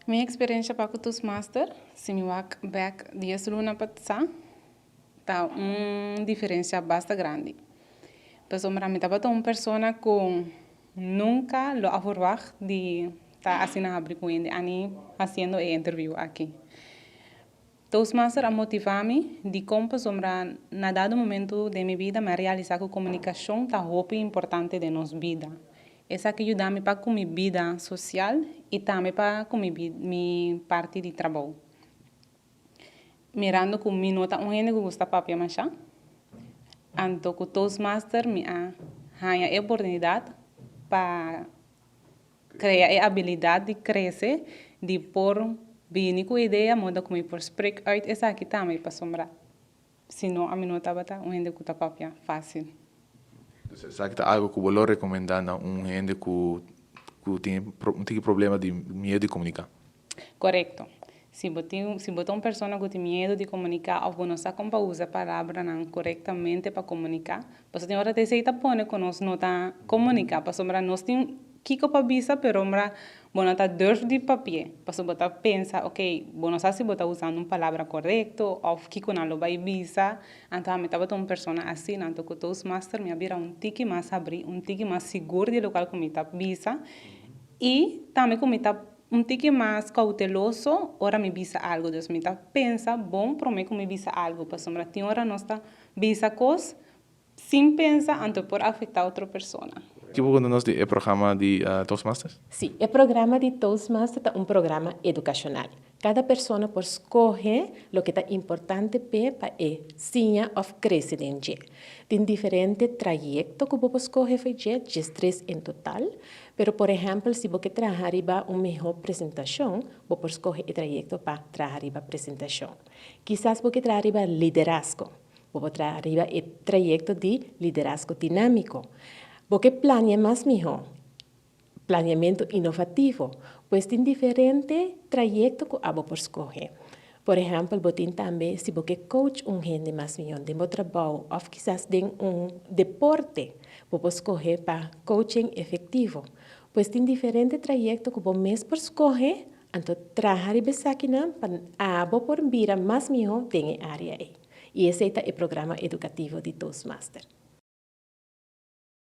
Minha experiência para o Toastmaster, se me back 10 luna passar, tá diferença bastante grande. Pessoal, para mim, estava uma pessoa com nunca lo averiguar de estar assim na abrir com ele, ani fazendo a interview aqui. Toastmaster a motivar-me de como sombra na dado momento de minha vida me realizar que a comunicação tá muito importante de nossa vida. Essa que ajuda-me para com minha vida social e também para com minha parte de trabalho. Mirando com minha nota, gente que gosta de papel machá. Então, o Toastmaster me a oportunidade para criar a habilidade de crescer, de pôr bem com a ideia, moda como por spreek uit, essa aqui também para sombrar. Senão, a minha nota bata, gente que está papel fácil. Exacto, algo que vou recomendar a gente que tem problema de medo de comunicar. Correto. Se botar uma pessoa que tem medo de comunicar ou não sabe como usar a palavra corretamente para comunicar, você tem hora de se pôr com nós não tá comunicar, para sombra nós tem kiko para bisa, pero mbra não tá durf de papel, para botar pensa, ok, não sabe se botar usando uma palavra correta ou kiko não vai bisa, então me tava uma pessoa assim, então que os master me abrir tiki mais abrir, tiki mais seguro de local que me tá bisa e também como tá tique mais cauteloso, ora me visa algo, Deus me tá pensa, bom, prometo me visa algo, para sombra, tem hora nós tá visa coisa, sem pensar, então por afetar outra pessoa. Que vou nós de programa de Toastmasters? Sim, o programa de Toastmasters é um programa educacional. Cada pessoa pode escolher o que é importante para ensinar ou crescer dentro. Tem diferentes trajetos que você escolher fazer, 3 em total. Pero, por exemplo, se você trabalhar uma melhor apresentação, você pode escolher o trajeto para trabalhar a apresentação. Quizás você trabalhar liderazgo, você pode trabalhar o trajeto de liderazgo dinâmico. Porque planeia mais melhor, planeamento inovativo, pois tem diferentes trajetos que você pode escolher. Por exemplo, você tem também, se você coach gente mais melhor de seu trabalho, ou quizás de deporte, você pode escolher para coaching efetivo. Pois tem diferentes trajetos que você mesmo pode escolher, então trabalhar e pensar para você poder vir mais melhor em área. E esse é o programa educativo de Toastmasters.